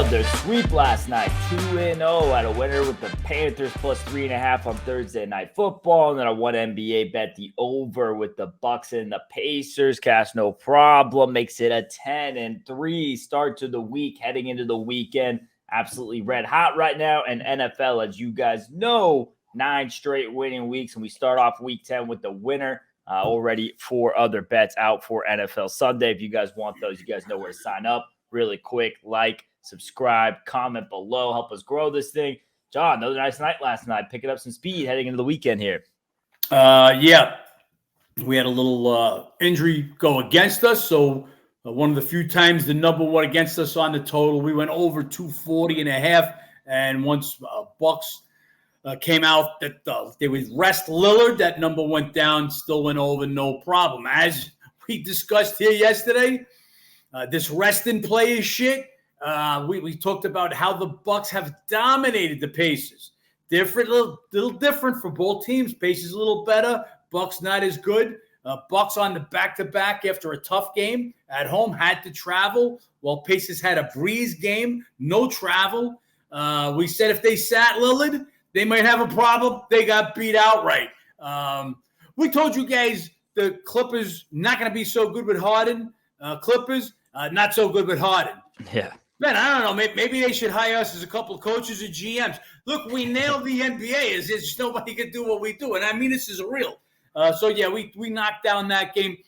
NFL, their sweep last night, 2-0 at a winner with the Panthers plus 3.5 on Thursday Night Football. And then I won NBA bet the over with the Bucks and the Pacers. Cash no problem. Makes it a 10-3 start to the week, heading into the weekend. Absolutely red hot right now. And NFL, as you guys know, 9 straight winning weeks. And we start off week 10 with the winner. Already 4 other bets out for NFL Sunday. If you guys want those, you guys know where to sign up. Really quick, like, subscribe, comment below, help us grow this thing. John, another nice night last night, picking up some speed heading into the weekend here. Yeah, we had a little injury go against us, so one of the few times the number went against us on the total. We went over 240.5, and once Bucks came out that they would rest Lillard, that number went down, still went over, no problem. As we discussed here yesterday, this resting players shit, we talked about how the Bucks have dominated the Pacers. Little different for both teams. Pacers a little better. Bucks not as good. Bucks on the back-to-back after a tough game at home, had to travel, while Pacers had a breeze game, no travel. We said if they sat Lillard, they might have a problem. They got beat outright. We told you guys the Clippers not going to be so good with Harden. Clippers, not so good with Harden. Yeah. Man, I don't know. Maybe they should hire us as a couple of coaches or GMs. Look, we nailed the NBA. It's just nobody can do what we do. And I mean, this is real. So, yeah, we knocked down that game.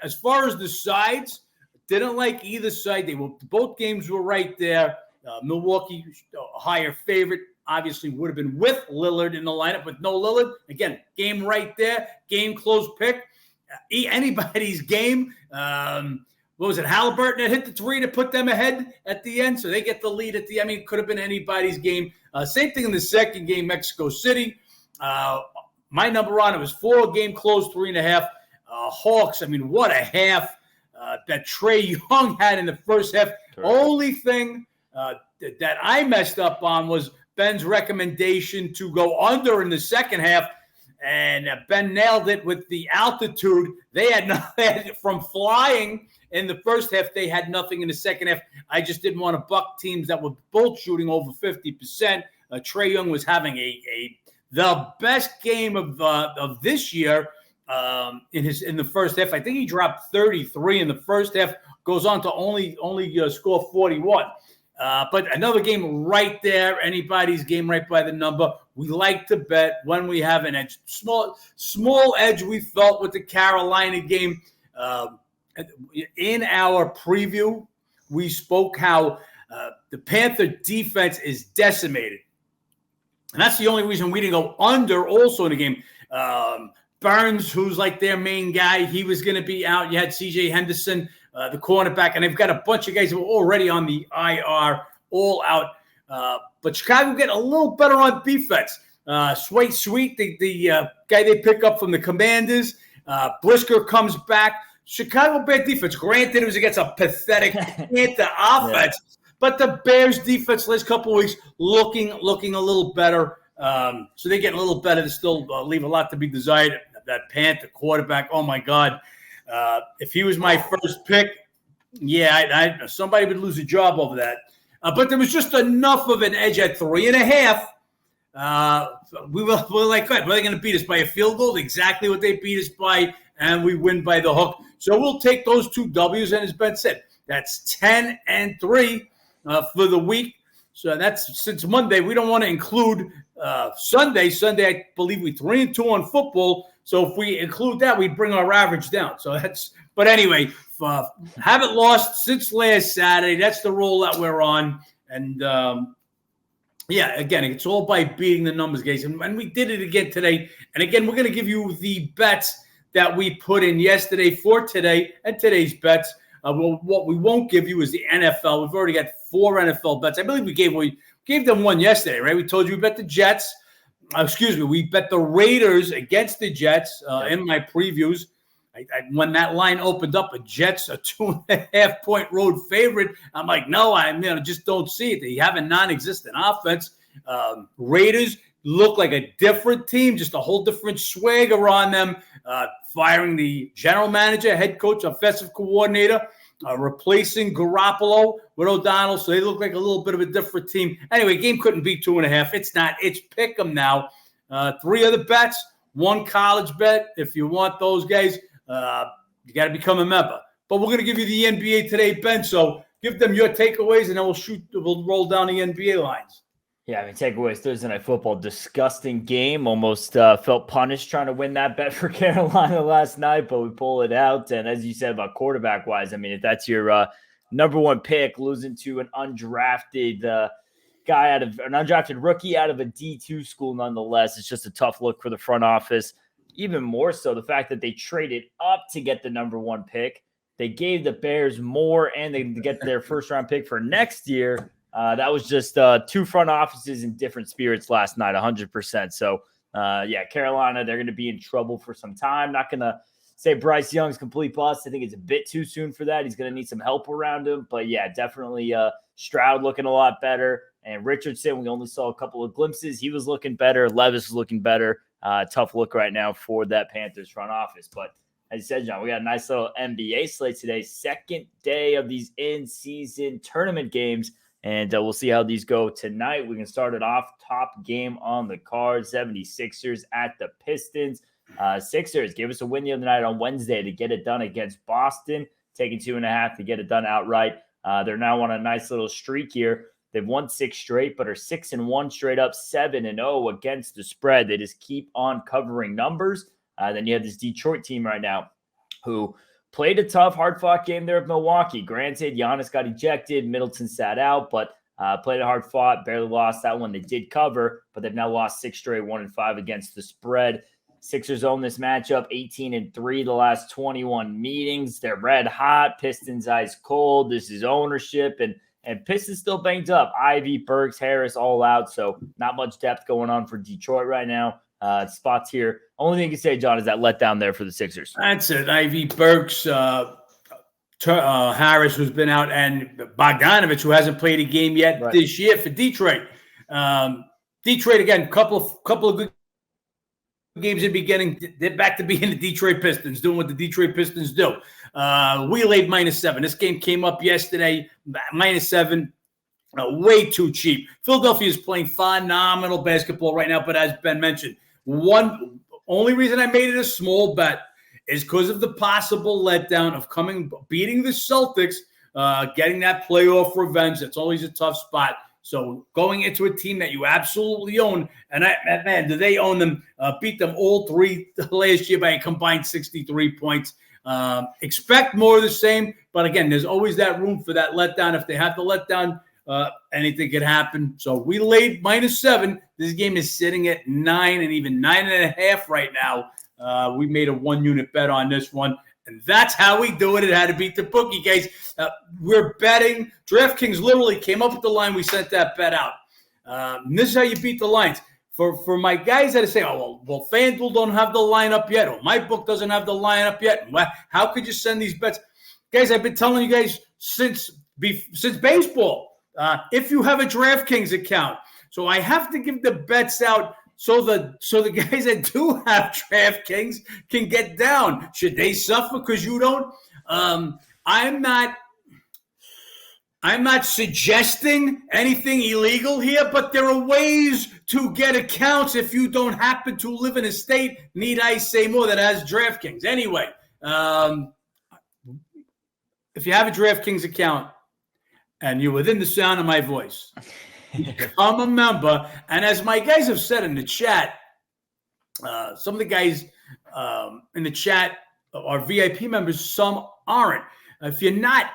As far as the sides, didn't like either side. Both games were right there. Milwaukee, a higher favorite, obviously would have been with Lillard in the lineup. With no Lillard, again, game right there, game close pick. Anybody's game. What was it? Halliburton that hit the 3 to put them ahead at the end, so they get the lead at the end. I mean, it could have been anybody's game. Same thing in the second game, Mexico City. My number on it was 4, game close, 3.5. Hawks, I mean, what a half that Trae Young had in the first half. Correct. Only thing that I messed up on was Ben's recommendation to go under in the second half. And Ben nailed it with the altitude. They had nothing from flying in the first half. They had nothing in the second half. I just didn't want to buck teams that were both shooting over 50%. Trae Young was having the best game of this year in the first half. I think he dropped 33 in the first half. Goes on to only score 41. But another game right there, anybody's game right by the number. We like to bet when we have an edge. Small edge we felt with the Carolina game. In our preview, we spoke how the Panther defense is decimated. And that's the only reason we didn't go under also in the game. Burns, who's like their main guy, he was going to be out. You had C.J. Henderson, the cornerback, and they've got a bunch of guys who are already on the IR, all out. But Chicago getting a little better on defense. Sweet, the guy they pick up from the Commanders. Brisker comes back. Chicago bad defense. Granted, it was against a pathetic Panther offense, but the Bears defense last couple of weeks looking a little better. So they're getting a little better. They still leave a lot to be desired. That Panther quarterback, oh my God. If he was my first pick, somebody would lose a job over that. But there was just enough of an edge at 3.5. We were like, good. Were they going to beat us by a field goal? Exactly what they beat us by, and we win by the hook. So we'll take those 2 W's, and as Ben said, that's 10-3 for the week. So that's since Monday. We don't want to include Sunday. Sunday, I believe we 3-2 on football. So if we include that, we bring our average down. So but anyway, haven't lost since last Saturday. That's the roll that we're on. And again, it's all by beating the numbers, guys. And we did it again today. And again, we're going to give you the bets that we put in yesterday for today and today's bets. What we won't give you is the NFL. We've already got 4 NFL bets. I believe we gave them one yesterday, right? We told you we bet the Jets. We bet the Raiders against the Jets in my previews. When that line opened up, a Jets, a 2.5-point road favorite, I'm like, no, I just don't see it. They have a non-existent offense. Raiders look like a different team, just a whole different swagger on them. Firing the general manager, head coach, offensive coordinator. replacing Garoppolo with O'Donnell, so they look like a little bit of a different team. Anyway, game couldn't beat 2.5. It's not. It's pick 'em now. 3 other bets, 1 college bet. If you want those guys, you got to become a member. But we're going to give you the NBA today, Ben. So give them your takeaways, and then we'll roll down the NBA lines. Yeah, I mean, takeaways Thursday Night Football, disgusting game. Almost felt punished trying to win that bet for Carolina last night, but we pull it out. And as you said about quarterback-wise, I mean, if that's your number 1 pick, losing to an undrafted guy an undrafted rookie out of a D2 school, nonetheless, it's just a tough look for the front office. Even more so, the fact that they traded up to get the number 1 pick. They gave the Bears more, and they get their first-round pick for next year. That was just 2 front offices in different spirits last night, 100%. So, Carolina, they're going to be in trouble for some time. Not going to say Bryce Young's complete bust. I think it's a bit too soon for that. He's going to need some help around him. But, yeah, definitely Stroud looking a lot better. And Richardson, we only saw a couple of glimpses. He was looking better. Levis was looking better. Tough look right now for that Panthers front office. But as you said, John, we got a nice little NBA slate today. Second day of these in-season tournament games. And we'll see how these go tonight. We can start it off. Top game on the card, 76ers at the Pistons. Sixers gave us a win the other night on Wednesday to get it done against Boston, taking 2.5 to get it done outright. They're now on a nice little streak here. They've won 6 straight, but are 6-1 straight up, 7-0 against the spread. They just keep on covering numbers. Then you have this Detroit team right now who played a tough, hard-fought game there at Milwaukee. Granted, Giannis got ejected, Middleton sat out, but played a hard-fought, barely lost that one. They did cover, but they've now lost 6 straight, 1-5 against the spread. Sixers own this matchup, 18-3 the last 21 meetings. They're red hot, Pistons ice cold. This is ownership, and Pistons still banged up. Ivy, Burks, Harris all out, so not much depth going on for Detroit right now. Spots here. Only thing you can say, John, is that letdown there for the Sixers. That's it. Ivy, Burks, Harris, who's been out, and Bogdanovich, who hasn't played a game yet this year for Detroit. Detroit, again, couple of good games in the beginning. They're back to being the Detroit Pistons, doing what the Detroit Pistons do. We laid -7. This game came up yesterday, -7. Way too cheap. Philadelphia is playing phenomenal basketball right now, but as Ben mentioned, only reason I made it a small bet is because of the possible letdown of beating the Celtics, getting that playoff revenge. That's always a tough spot. So going into a team that you absolutely own, and man, do they own them? Beat them all 3 last year by a combined 63 points. Expect more of the same, but again, there's always that room for that letdown. If they have the letdown, anything could happen. So we laid -7. This game is sitting at 9 and even 9.5 right now. We made a 1-unit bet on this one, and that's how we do it. It had to beat the bookie, guys. We're betting. DraftKings literally came up with the line. We sent that bet out. And this is how you beat the lines. For my guys that are saying, well, FanDuel don't have the lineup yet, or my book doesn't have the lineup yet. How could you send these bets? Guys, I've been telling you guys since baseball. If you have a DraftKings account, so I have to give the bets out so the guys that do have DraftKings can get down. Should they suffer because you don't? I'm not suggesting anything illegal here, but there are ways to get accounts if you don't happen to live in a state, need I say more, that has DraftKings. Anyway, if you have a DraftKings account, and you're within the sound of my voice, become a member. And as my guys have said in the chat, some of the guys in the chat are VIP members, some aren't. If you're not,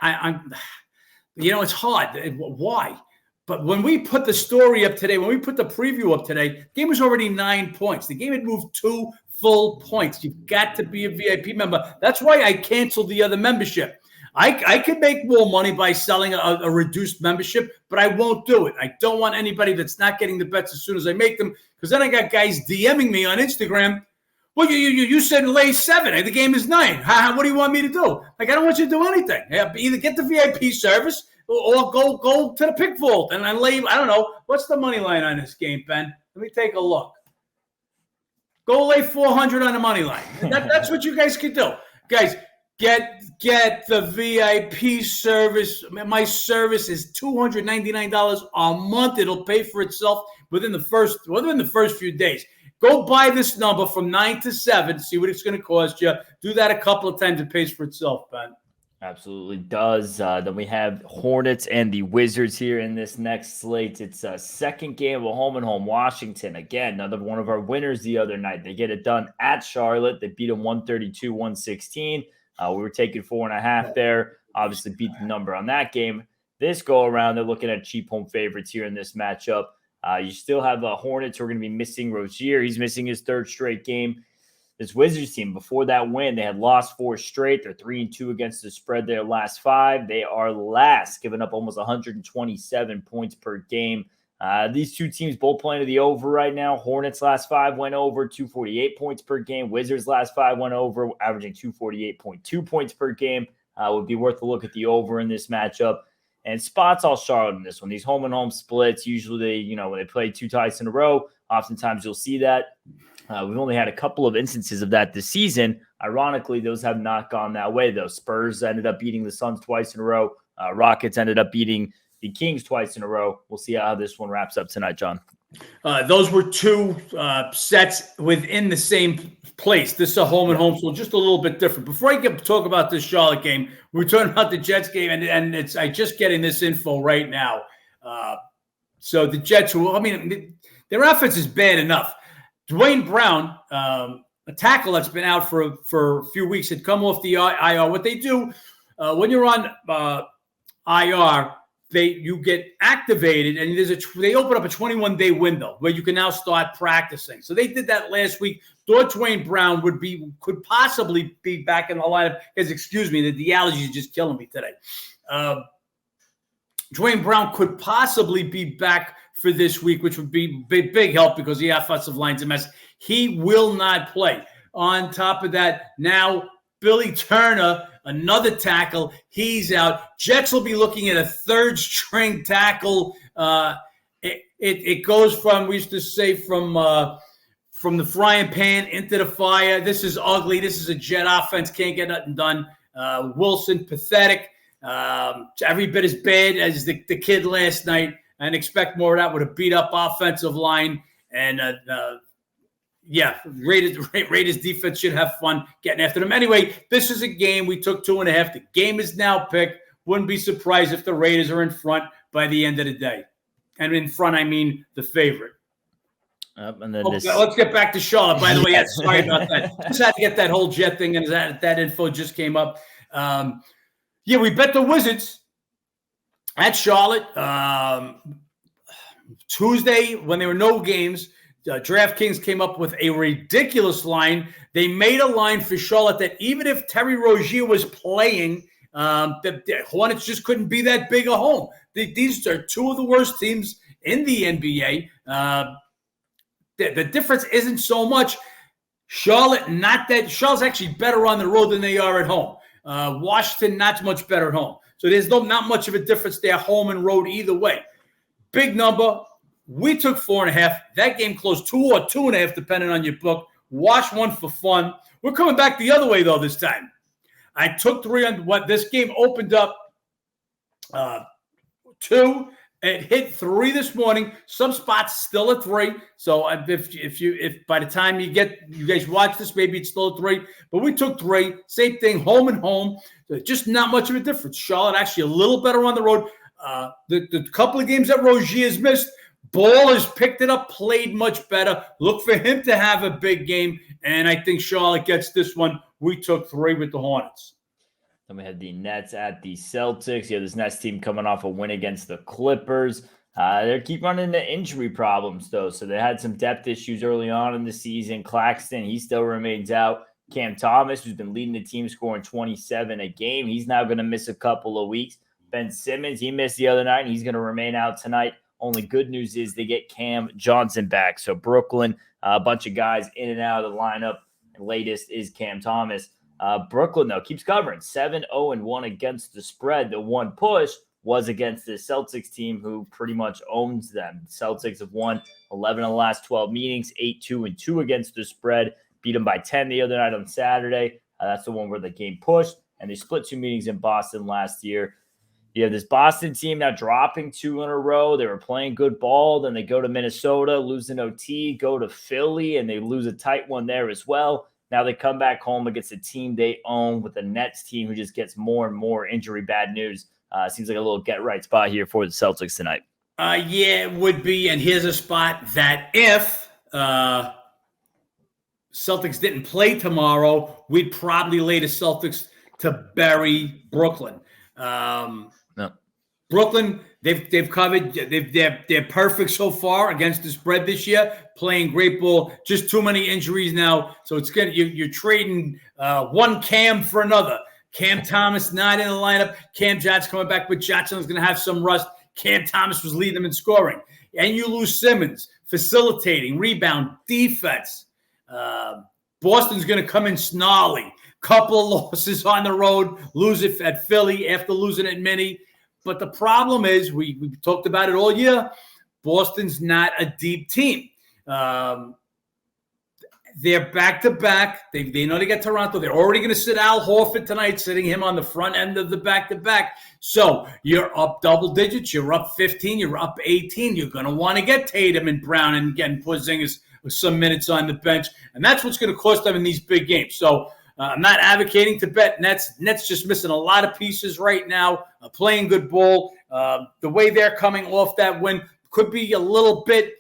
it's hard. Why? But when we put the story up today, when we put the preview up today, the game was already 9 points. The game had moved 2 full points. You've got to be a VIP member. That's why I canceled the other membership. I could make more money by selling a reduced membership, but I won't do it. I don't want anybody that's not getting the bets as soon as I make them, because then I got guys DMing me on Instagram. Well, you said lay 7. The game is 9. What do you want me to do? Like, I don't want you to do anything. Either get the VIP service or go to the pick vault and then lay. I don't know. What's the money line on this game, Ben? Let me take a look. Go lay 400 on the money line. That's what you guys could do. Guys, Get the VIP service. My service is $299 a month. It'll pay for itself within the first few days. Go buy this number from 9 to 7. See what it's going to cost you. Do that a couple of times. It pays for itself, Ben. Absolutely does. Then we have Hornets and the Wizards here in this next slate. It's a second game of a home-and-home Washington. Again, another one of our winners the other night. They get it done at Charlotte. They beat them 132-116. We were taking 4.5 there. Obviously beat the number on that game. This go-around, they're looking at cheap home favorites here in this matchup. You still have the Hornets who are going to be missing Rozier. He's missing his third straight game. This Wizards team, before that win, they had lost 4 straight. They're 3-2 against the spread their last 5. They are last, giving up almost 127 points per game. These two teams both playing to the over right now. Hornets last 5 went over, 248 points per game. Wizards last 5 went over, averaging 248.2 points per game. Would be worth a look at the over in this matchup. And spots all Charlotte in this one. These home and home splits, usually when they play 2 ties in a row, oftentimes you'll see that. We've only had a couple of instances of that this season. Ironically, those have not gone that way, though. Spurs ended up beating the Suns twice in a row. Rockets ended up beating the Kings twice in a row. We'll see how this one wraps up tonight, John. Those were 2 sets within the same place. This is a home and home, so just a little bit different. Before I talk about this Charlotte game, we're talking about the Jets game, and I just getting this info right now. So the Jets, their offense is bad enough. Dwayne Brown, a tackle that's been out for a few weeks, had come off the IR. What they do when you're on IR, you get activated, and they open up a 21-day window where you can now start practicing. So they did that last week. Thought Dwayne Brown could possibly be back in the lineup. Excuse me, the allergies are just killing me today. Dwayne Brown could possibly be back for this week, which would be big help because the offensive line's a mess. He will not play. On top of that, now Billy Turner, another tackle, he's out. Jets will be looking at a third-string tackle. It goes from, we used to say, from the frying pan into the fire. This is ugly. This is a Jet offense. Can't get nothing done. Wilson, pathetic. Every bit as bad as the kid last night. And expect more of that with a beat-up offensive line. And, Raiders defense should have fun getting after them. Anyway, this is a game. We took 2.5. The game is now picked. Wouldn't be surprised if the Raiders are in front by the end of the day. And in front, I mean the favorite. And then let's get back to Charlotte. By the way, sorry about that. Just had to get that whole Jet thing, and that info just came up. We bet the Wizards at Charlotte Tuesday when there were no games. DraftKings came up with a ridiculous line. They made a line for Charlotte that even if Terry Rozier was playing, the Hornets just couldn't be that big a home. These are 2 of the worst teams in the NBA. The difference isn't so much. Charlotte's actually better on the road than they are at home. Washington, not much better at home. So there's not much of a difference there, home and road either way. Big number. We took 4.5. That game closed 2 or 2.5, depending on your book. Watch one for fun. We're coming back the other way, though, this time. I took 3 on what this game opened up 2. It hit 3 this morning. Some spots still at 3. So if by the time you guys watch this, maybe it's still at 3. But we took 3. Same thing, home and home. Just not much of a difference. Charlotte actually a little better on the road. The couple of games that Rozier's missed, Ball has picked it up, played much better. Look for him to have a big game, and I think Charlotte gets this one. We took 3 with the Hornets. Then we had the Nets at the Celtics. You have this Nets team coming off a win against the Clippers. They keep running into injury problems, though. So they had some depth issues early on in the season. Claxton, he still remains out. Cam Thomas, who's been leading the team, scoring 27 a game. He's now going to miss a couple of weeks. Ben Simmons, he missed the other night, and he's going to remain out tonight. Only good news is they get Cam Johnson back. So Brooklyn, a bunch of guys in and out of the lineup. And latest is Cam Thomas. Brooklyn, though, keeps covering 7-0-1 against the spread. The one push was against the Celtics team, who pretty much owns them. The Celtics have won 11 of the last 12 meetings, 8-2-2 against the spread. Beat them by 10 the other night on Saturday. That's the one where the game pushed. and they split 2 meetings in Boston last year. You have this Boston team now dropping 2 in a row. They were playing good ball. Then they go to Minnesota, lose an OT, go to Philly, and they lose a tight one there as well. Now they come back home against a team they own with the Nets team who just gets more and more injury bad news. Seems like a little get-right spot here for the Celtics tonight. Yeah, it would be. And here's a spot that if Celtics didn't play tomorrow, we'd probably lay the Celtics to bury Brooklyn. No. Brooklyn, they've covered. They're perfect so far against the spread this year. Playing great ball. Just too many injuries now. So it's good. You're trading one Cam for another. Cam Thomas not in the lineup. Cam Johnson coming back, but Johnson's going to have some rust. Cam Thomas was leading them in scoring. And you lose Simmons, facilitating, rebound, defense. Boston's going to come in snarly. Couple of losses on the road, lose it at Philly after losing at Minnie. But the problem is, we talked about it all year, Boston's not a deep team. They're back-to-back. They know they got Toronto. They're already going to sit Al Horford tonight, sitting him on the front end of the back-to-back. So you're up double digits. You're up 15. You're up 18. You're going to want to get Tatum and Brown and getting Porzingis some minutes on the bench. And that's what's going to cost them in these big games. So I'm not advocating to bet Nets. Nets just missing a lot of pieces right now, playing good ball. The way they're coming off that win could be a little bit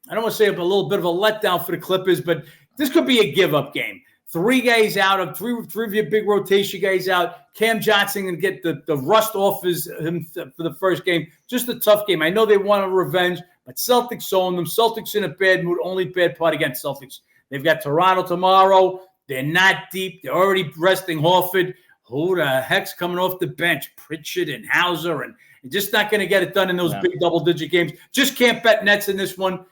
I don't want to say a little bit of a letdown for the Clippers, but this could be a give-up game. 3 guys out of three of your big rotation guys out. Cam Johnson can get the rust off him for the first game. Just a tough game. I know they want a revenge, but Celtics owing them. Celtics in a bad mood. Only bad part against Celtics. They've got Toronto tomorrow. They're not deep. They're already resting Horford. Who the heck's coming off the bench? Pritchard and Hauser, and just not going to get it done in those big double-digit games. Just can't bet Nets in this one.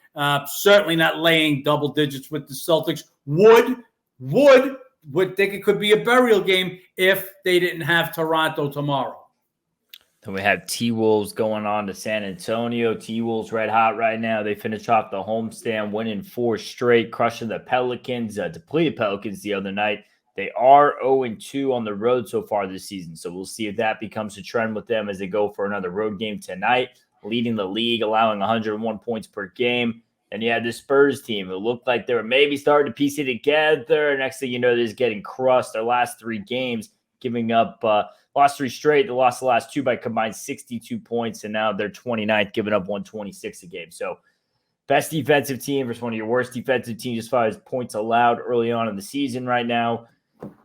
Certainly not laying double digits with the Celtics. Would think it could be a burial game if they didn't have Toronto tomorrow. Then we have T-Wolves going on to San Antonio. T-Wolves red hot right now. They finished off the homestand, winning 4 straight, crushing the Pelicans, depleted Pelicans the other night. They are 0-2 on the road so far this season, so we'll see if that becomes a trend with them as they go for another road game tonight, leading the league, allowing 101 points per game. And you had the Spurs team who looked like they were maybe starting to piece it together. Next thing you know, they're just getting crushed their last 3 games, giving up lost 3 straight. They lost the last 2 by combined 62 points, and now they're 29th, giving up 126 a game. So best defensive team versus one of your worst defensive teams as far as points allowed early on in the season right now.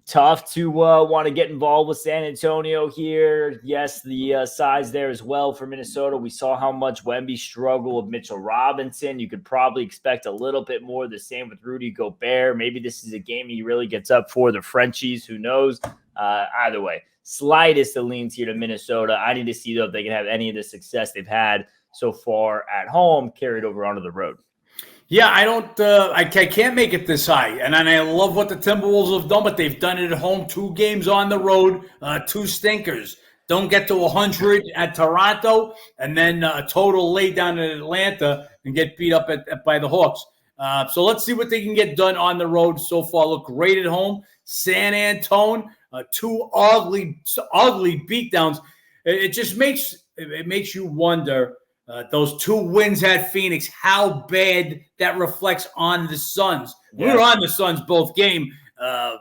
Tough to want to get involved with San Antonio here. Yes, the size there as well for Minnesota. We saw how much Wemby struggled with Mitchell Robinson. You could probably expect a little bit more. The same with Rudy Gobert. Maybe this is a game he really gets up for the Frenchies. Who knows? Either way, slightest of leans here to Minnesota. I need to see, though, if they can have any of the success they've had so far at home carried over onto the road. Yeah, I can't make it this high. And I love what the Timberwolves have done, but they've done it at home, 2 games on the road, 2 stinkers. Don't get to 100 at Toronto, and then a total lay down in Atlanta and get beat up by the Hawks. So let's see what they can get done on the road. So far, look great at home. San Antonio, 2 ugly beatdowns. It just makes you wonder. Those 2 wins at Phoenix, how bad that reflects on the Suns. Yeah. We were on the Suns both game, a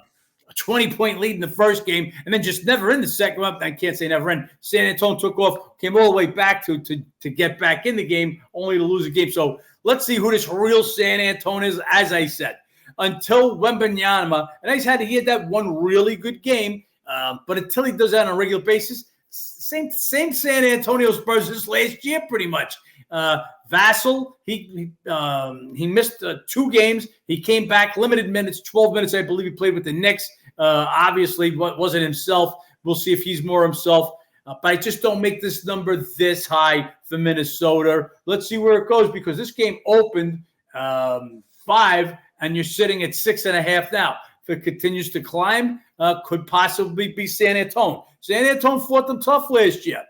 20-point lead in the first game, and then just never in the second. Well, I can't say never in. San Antonio took off, came all the way back to get back in the game, only to lose a game. So let's see who this real San Antonio is, as I said. Until Wembanyama, and he had that one really good game, but until he does that on a regular basis, same San Antonio Spurs this last year, pretty much. Vassell, he missed 2 games. He came back, limited minutes, 12 minutes, I believe he played with the Knicks. Obviously, wasn't himself. We'll see if he's more himself. But I just don't make this number this high for Minnesota. Let's see where it goes, because this game opened 5, and you're sitting at 6.5 now. If it continues to climb, could possibly be San Antonio. San Antonio fought them tough last year.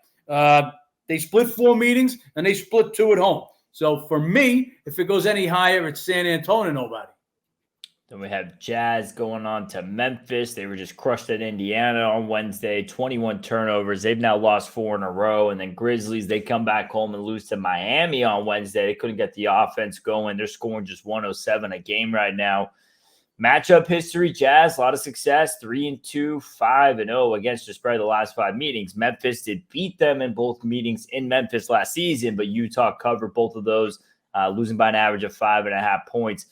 They split 4 meetings, and they split 2 at home. So for me, if it goes any higher, it's San Antonio, nobody. Then we have Jazz going on to Memphis. They were just crushed at Indiana on Wednesday, 21 turnovers. They've now lost 4 in a row. And then Grizzlies, they come back home and lose to Miami on Wednesday. They couldn't get the offense going. They're scoring just 107 a game right now. Matchup history, Jazz, a lot of success, 3-2, 5-0 against the spread of the last 5 meetings. Memphis did beat them in both meetings in Memphis last season, but Utah covered both of those, losing by an average of 5.5 points.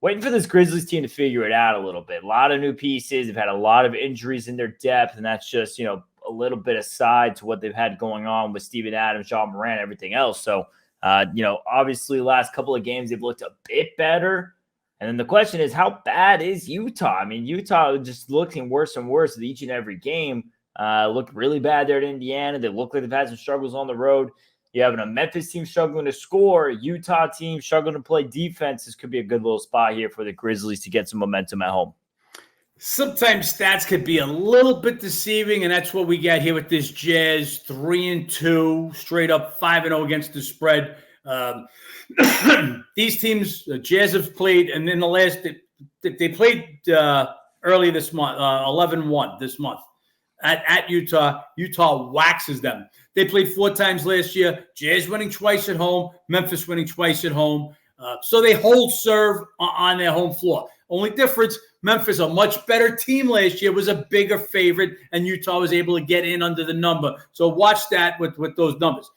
Waiting for this Grizzlies team to figure it out a little bit. A lot of new pieces. They've had a lot of injuries in their depth, and that's just, a little bit aside to what they've had going on with Steven Adams, John Morant, everything else. So, obviously the last couple of games they've looked a bit better. And then the question is, how bad is Utah? I mean, Utah just looking worse and worse with each and every game. Looked really bad there at Indiana. They look like they've had some struggles on the road. You have a Memphis team struggling to score, Utah team struggling to play defense. This could be a good little spot here for the Grizzlies to get some momentum at home. Sometimes stats could be a little bit deceiving, and that's what we got here with this Jazz 3-2, straight up 5-0 against the spread. These teams, Jazz have played, and in the last, they played early this month, 11-1 this month at Utah. Utah waxes them. They played 4 times last year. Jazz winning twice at home. Memphis winning twice at home. So they hold serve on their home floor. Only difference, Memphis, a much better team last year, was a bigger favorite, and Utah was able to get in under the number. So watch that with those numbers.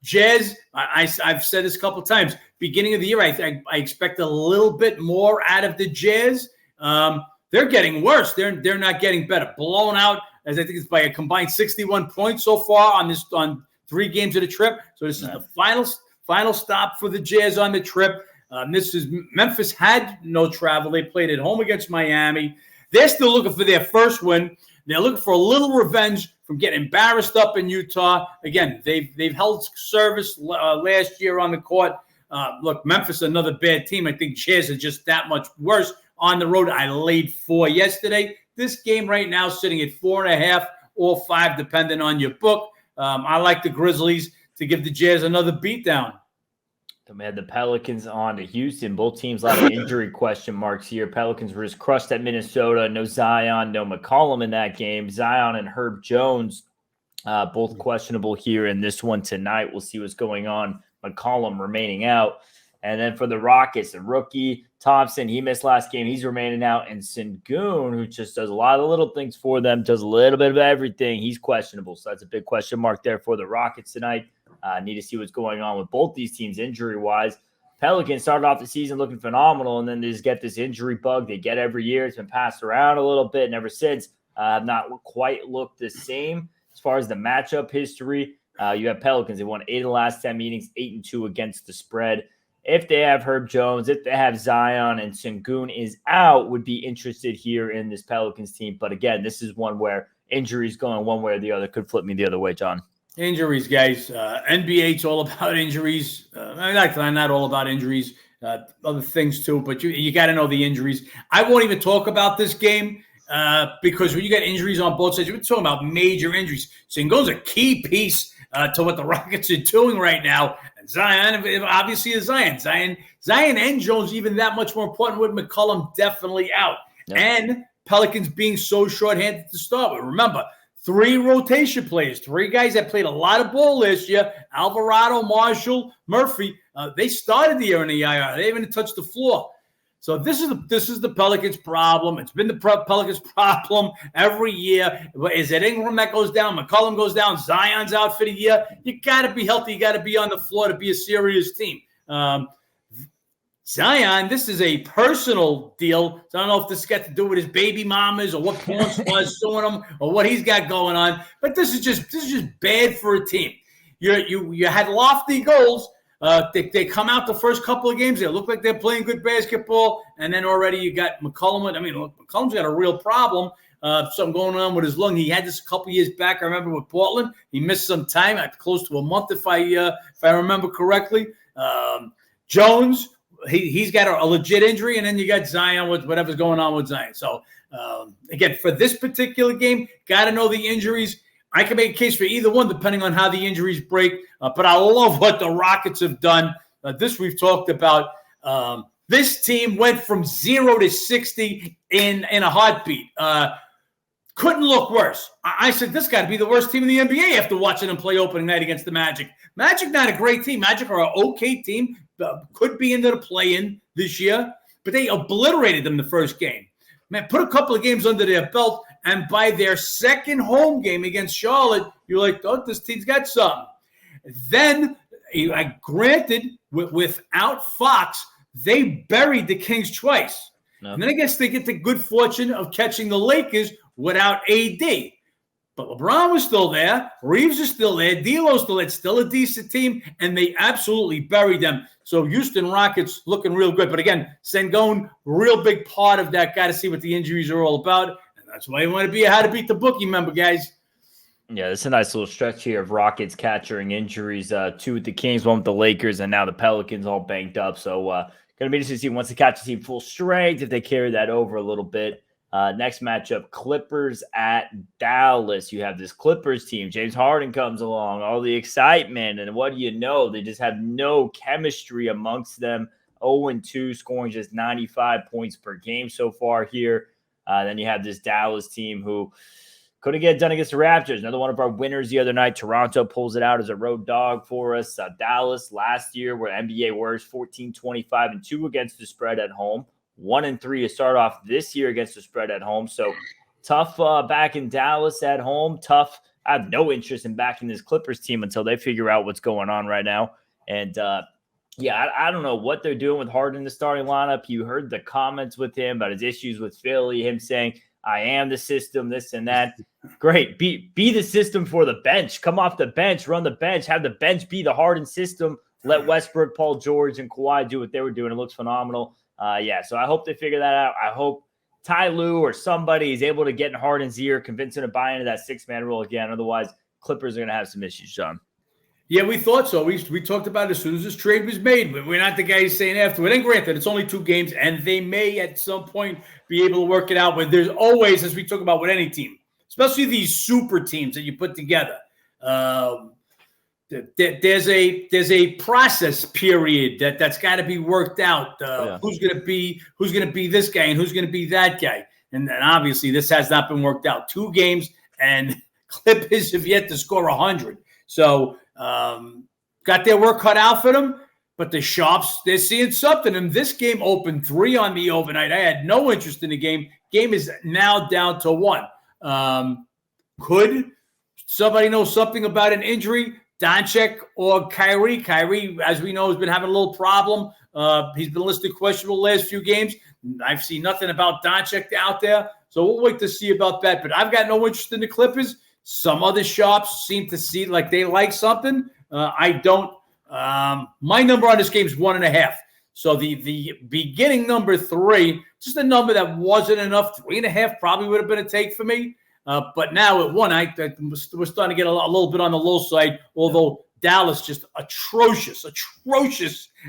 Jazz, I've said this a couple of times. Beginning of the year, I expect a little bit more out of the Jazz. They're getting worse. They're not getting better. Blown out, as I think it's by a combined 61 points so far on 3 games of the trip. So this is the final stop for the Jazz on the trip. Memphis had no travel. They played at home against Miami. They're still looking for their first win. They're looking for a little revenge from getting embarrassed up in Utah. Again, they've held service last year on the court. Look, Memphis, another bad team. I think Jazz are just that much worse on the road. I laid 4 yesterday. This game right now sitting at 4.5 or 5, depending on your book. I like the Grizzlies to give the Jazz another beatdown. Then we had the Pelicans on to Houston. Both teams, a lot of injury question marks here. Pelicans were just crushed at Minnesota. No Zion, no McCollum in that game. Zion and Herb Jones, both questionable here in this one tonight. We'll see what's going on. McCollum remaining out. And then for the Rockets, the rookie Thompson, he missed last game. He's remaining out. And Sengun, who just does a lot of little things for them, does a little bit of everything. He's questionable. So that's a big question mark there for the Rockets tonight. Need to see what's going on with both these teams injury-wise. Pelicans started off the season looking phenomenal, and then they just get this injury bug they get every year. It's been passed around a little bit, and ever since, have not quite looked the same. As far as the matchup history, you have Pelicans. They won 8 of the last 10 meetings, 8-2 against the spread. If they have Herb Jones, if they have Zion and Sengun is out, would be interested here in this Pelicans team. But again, this is one where injuries going one way or the other could flip me the other way, John. Injuries, guys. NBA, it's all about injuries. Not all about injuries. Other things too, but you got to know the injuries. I won't even talk about this game because when you got injuries on both sides, we're talking about major injuries. Sengun's a key piece to what the Rockets are doing right now. And Zion, obviously, is Zion. Zion and Jones even that much more important with McCollum definitely out. Yep. And Pelicans being so shorthanded to start with. Remember, 3 rotation players, 3 guys that played a lot of ball last year, Alvarado, Marshall, Murphy, they started the year in the IR. They haven't touched the floor. So this is the Pelicans' problem. It's been the Pelicans' problem every year. Is it Ingram that goes down? McCollum goes down. Zion's out for the year. You got to be healthy. You got to be on the floor to be a serious team. Zion, this is a personal deal. So I don't know if this has got to do with his baby mamas or what porn stars suing him or what he's got going on. But this is just bad for a team. You had lofty goals. They come out the first couple of games. They look like they're playing good basketball, and then already you got McCollum. I mean, McCollum's got a real problem. Something going on with his lung. He had this a couple years back. I remember with Portland. He missed some time, close to a month, if I remember correctly. Jones. He's got a legit injury, and then you got Zion with whatever's going on with Zion. So, again, for this particular game, got to know the injuries. I can make a case for either one depending on how the injuries break. But I love what the Rockets have done. This we've talked about. This team went from 0 to 60 in a heartbeat. Couldn't look worse. I said, this got to be the worst team in the NBA after watching them play opening night against the Magic. Magic, not a great team. Magic are an okay team. Could be into the play-in this year, but they obliterated them the first game. Man, put a couple of games under their belt, and by their second home game against Charlotte, you're like, oh, this team's got something. Then, granted, without Fox, they buried the Kings twice. No. And then I guess they get the good fortune of catching the Lakers without AD. But LeBron was still there. Reeves is still there. D'Lo's still there. It's still a decent team, and they absolutely buried them. So Houston Rockets looking real good. But again, Sengun, real big part of that. Got to see what the injuries are all about. And that's why you want to be a How to Beat the Bookie member, guys. Yeah, it's a nice little stretch here of Rockets capturing injuries. 2 with the Kings, 1 with the Lakers, and now the Pelicans all banked up. So going to be interesting to see once they catch the team full strength, if they carry that over a little bit. Next matchup, Clippers at Dallas. You have this Clippers team. James Harden comes along, all the excitement, and what do you know? They just have no chemistry amongst them. 0-2, scoring just 95 points per game so far here. Then you have this Dallas team who couldn't get it done against the Raptors. Another one of our winners the other night. Toronto pulls it out as a road dog for us. Dallas last year, where NBA Warriors 14-25-2 against the spread at home. 1-3 to start off this year against the spread at home. So tough back in Dallas at home. Tough. I have no interest in backing this Clippers team until they figure out what's going on right now. And I don't know what they're doing with Harden in the starting lineup. You heard the comments with him about his issues with Philly, him saying, I am the system, this and that. Great. Be the system for the bench. Come off the bench, run the bench, have the bench be the Harden system. Let Westbrook, Paul George, and Kawhi do what they were doing. It looks phenomenal. So I hope they figure that out. I hope Ty Lue or somebody is able to get in Harden's ear, convince him to buy into that 6-man rule again. Otherwise, Clippers are going to have some issues, John. Yeah, we thought so. We talked about it as soon as this trade was made, but we're not the guys saying afterward. And granted, it's only 2 games, and they may at some point be able to work it out. But there's always, as we talk about with any team, especially these super teams that you put together, there's a process period that's got to be worked out. Who's going to be this guy and who's going to be that guy, and obviously this has not been worked out. 2 games, and Clippers have yet to score 100. So got their work cut out for them. But the Sharps, they're seeing something. And this game opened 3 on me overnight. I had no interest in the game. Game is now down to 1. Could somebody know something about an injury? Doncic or Kyrie? Kyrie, as we know, has been having a little problem. He's been listed questionable the last few games. I've seen nothing about Doncic out there. So we'll wait to see about that. But I've got no interest in the Clippers. Some other shops seem to see like they like something. I don't. My number on this game is 1.5. So the beginning number 3, just a number that wasn't enough. 3.5 probably would have been a take for me. But now at 1, we're starting to get a little bit on the low side, although Dallas just atrocious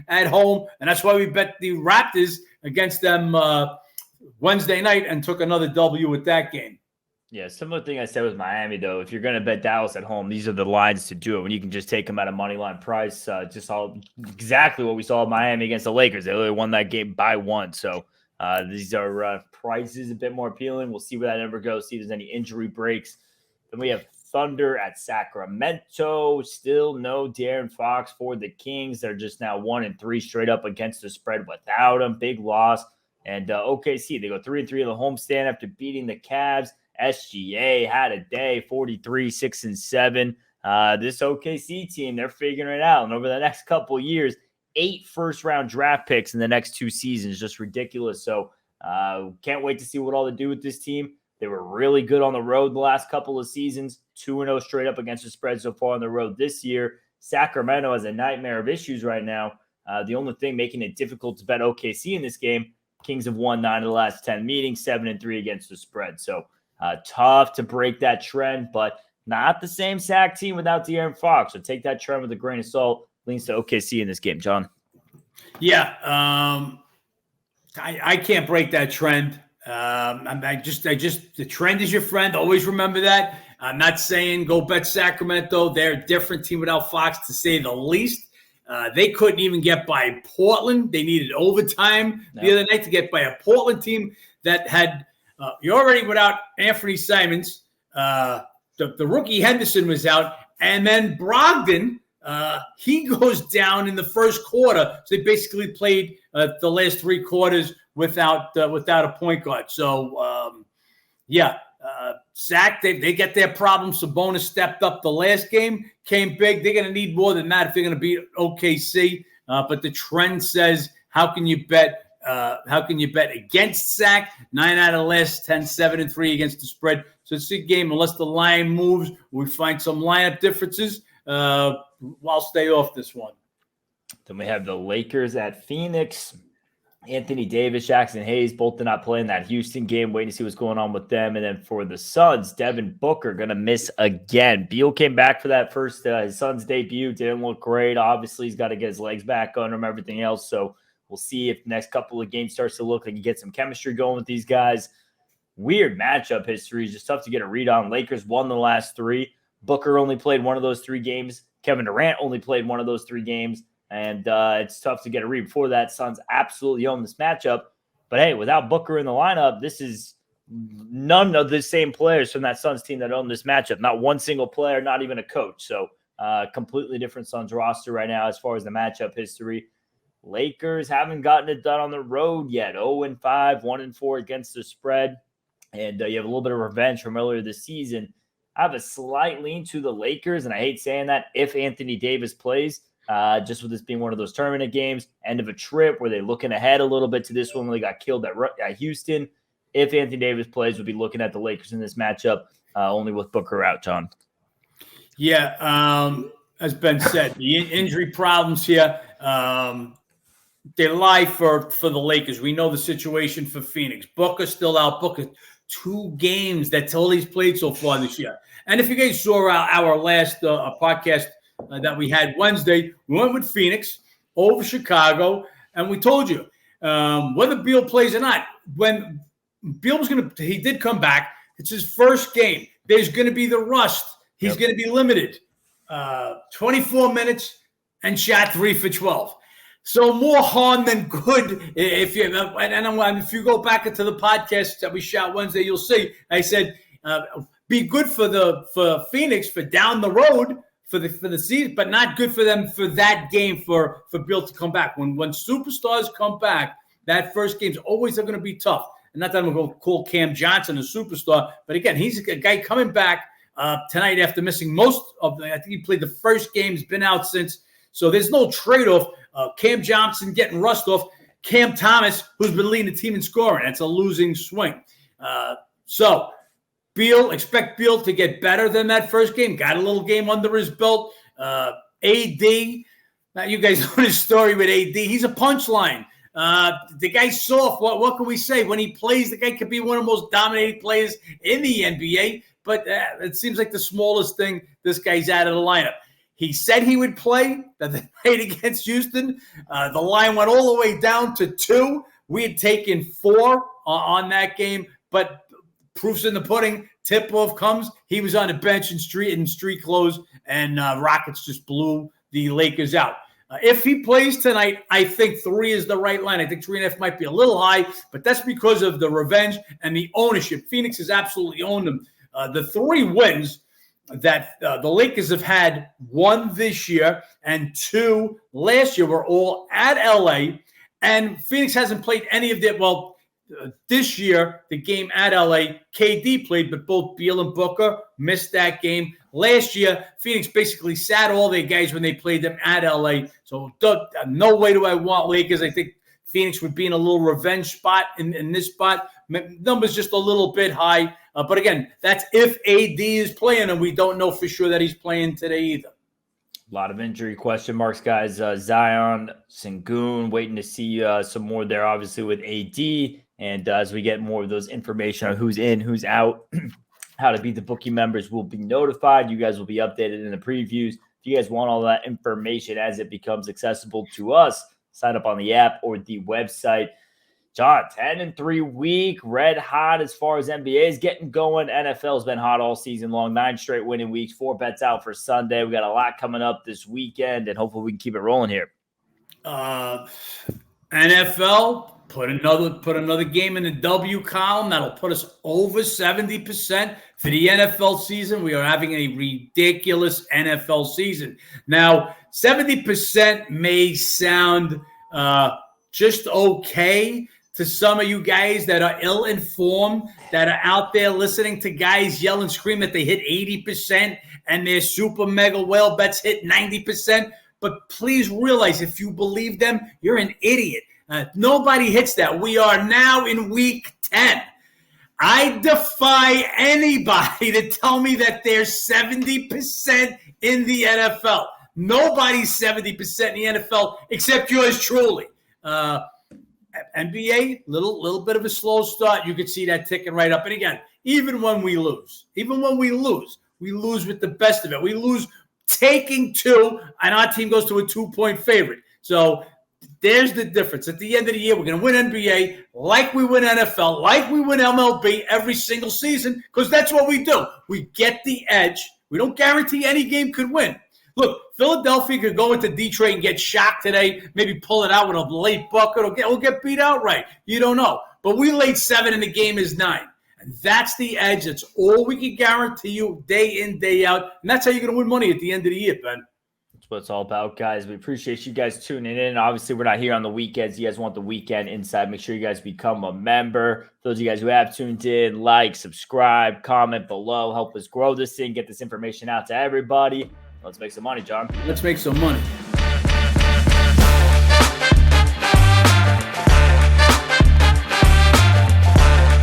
at home. And that's why we bet the Raptors against them Wednesday night and took another W with that game. Yeah, similar thing I said with Miami, though. If you're going to bet Dallas at home, these are the lines to do it when you can just take them at a money line price. Just all exactly what we saw in Miami against the Lakers. They only won that game by 1. So these are prices a bit more appealing. We'll see where that number goes, see if there's any injury breaks. Then we have Thunder at Sacramento. Still no De'Aaron Fox for the Kings. They're just now 1-3 straight up against the spread without him. Big loss. And OKC, they go 3-3 in the homestand after beating the Cavs. SGA had a day, 43, 6-7. This OKC team, they're figuring it out. And over the next couple of years, 8 first-round draft picks in the next 2 seasons. Just ridiculous. So can't wait to see what all they do with this team. They were really good on the road the last couple of seasons. 2-0 straight up against the spread so far on the road this year. Sacramento has a nightmare of issues right now. The only thing making it difficult to bet OKC in this game, Kings have won 9 of the last 10 meetings, 7-3 against the spread. So tough to break that trend, but not the same Sac team without De'Aaron Fox. So take that trend with a grain of salt. Leans to OKC in this game, John. Yeah, I can't break that trend. The trend is your friend. Always remember that. I'm not saying go bet Sacramento. They're a different team without Fox, to say the least. They couldn't even get by Portland. They needed overtime the other night to get by a Portland team that had you're already without Anthony Simons. The rookie Henderson was out, and then Brogdon, he goes down in the first quarter. So they basically played the last three quarters without a point guard. So, Zach, they get their problems. Sabonis stepped up the last game, came big. They're going to need more than that if they're going to beat OKC. But the trend says, how can you bet against Zach? 9 out of the last 10, 7-3 against the spread. So it's a game. Unless the line moves, we find some lineup differences. I'll stay off this one. Then we have the Lakers at Phoenix. Anthony Davis, Jackson Hayes, both did not play in that Houston game. Waiting to see what's going on with them. And then for the Suns, Devin Booker going to miss again. Beal came back for that first his Suns debut. Didn't look great. Obviously, he's got to get his legs back under him, everything else. So we'll see if the next couple of games starts to look like he gets some chemistry going with these guys. Weird matchup history. It's just tough to get a read on. Lakers won the last three. Booker only played one of those 3 games. Kevin Durant only played one of those 3 games. And it's tough to get a read. Before that, Suns absolutely own this matchup. But, hey, without Booker in the lineup, this is none of the same players from that Suns team that own this matchup. Not one single player, not even a coach. So, completely different Suns roster right now as far as the matchup history. Lakers haven't gotten it done on the road yet. 0-5, 1-4 against the spread. And you have a little bit of revenge from earlier this season. I have a slight lean to the Lakers, and I hate saying that, if Anthony Davis plays. Just with this being one of those tournament games, end of a trip where they're looking ahead a little bit to this one when they got killed at Houston. If Anthony Davis plays, we'll be looking at the Lakers in this matchup, only with Booker out, John. Yeah, as Ben said, the injury problems here, they lie for the Lakers. We know the situation for Phoenix. Booker's still out. Booker, 2 games. That's all he's played so far this year. And if you guys saw our last podcast that we had Wednesday, we went with Phoenix over Chicago, and we told you whether Beal plays or not. When Beal was he did come back. It's his first game. There's going to be the rust. He's going to be limited. 24 minutes and shot 3 for 12. So more harm than good. If you go back into the podcast that we shot Wednesday, you'll see I said be good for Phoenix for down the road. For the season, but not good for them for that game for Beal to come back. When superstars come back, that first game's always going to be tough. And not that I'm going to call Cam Johnson a superstar, but again, he's a guy coming back tonight after missing most of I think he played the first game, he's been out since. So there's no trade-off. Cam Johnson getting rust off. Cam Thomas, who's been leading the team in scoring. That's a losing swing. Expect Beal to get better than that first game. Got a little game under his belt. AD, now you guys know his story with AD. He's a punchline. The guy's soft. What can we say? When he plays, the guy could be one of the most dominating players in the NBA, but it seems like the smallest thing, this guy's out of the lineup. He said he would play that the night against Houston. The line went all the way down to 2. We had taken 4 on that game, but proof's in the pudding. Tip-off comes. He was on the bench in street clothes, and Rockets just blew the Lakers out. If he plays tonight, I think 3 is the right line. I think 3.5 might be a little high, but that's because of the revenge and the ownership. Phoenix has absolutely owned them. The 3 wins that the Lakers have had, 1 this year and 2 last year, were all at L.A., and Phoenix hasn't played any of them. Well, this year, the game at LA, KD played, but both Beal and Booker missed that game. Last year, Phoenix basically sat all their guys when they played them at LA. So no way do I want Lakers. I think Phoenix would be in a little revenge spot in this spot. Numbers just a little bit high. But again, that's if AD is playing, and we don't know for sure that he's playing today either. A lot of injury question marks, guys. Zion, Sengun, waiting to see some more there, obviously, with AD. And as we get more of those information on who's in, who's out, how to beat the Bookie members will be notified. You guys will be updated in the previews. If you guys want all that information as it becomes accessible to us, sign up on the app or the website. John, 10-3 week, red hot as far as NBA is getting going. NFL's been hot all season long, 9 straight winning weeks, 4 bets out for Sunday. We got a lot coming up this weekend, and hopefully we can keep it rolling here. NFL, put another game in the W column. That'll put us over 70% for the NFL season. We are having a ridiculous NFL season. Now, 70% may sound just okay to some of you guys that are ill-informed, that are out there listening to guys yell and scream that they hit 80% and their super mega whale bets hit 90%. But please realize, if you believe them, you're an idiot. Nobody hits that. We are now in week 10. I defy anybody to tell me that there's 70% in the NFL. Nobody's 70% in the NFL except yours truly. NBA, little bit of a slow start. You could see that ticking right up. And again, even when we lose, we lose with the best of it. We lose taking 2, and our team goes to a 2-point favorite. So there's the difference. At the end of the year, we're going to win NBA like we win NFL, like we win MLB every single season, because that's what we do. We get the edge. We don't guarantee any game could win. Look, Philadelphia could go into Detroit and get shocked today, maybe pull it out with a late bucket or get beat outright. You don't know. But we laid 7 and the game is 9. And that's the edge. That's all we can guarantee you day in, day out. And that's how you're going to win money at the end of the year, Ben. That's what it's all about, guys. We appreciate you guys tuning in. Obviously, we're not here on the weekends. You guys want the weekend inside, make sure you guys become a member. Those of you guys who have tuned in, like, subscribe, comment below. Help us grow this thing, get this information out to everybody. Let's make some money, John. Let's make some money.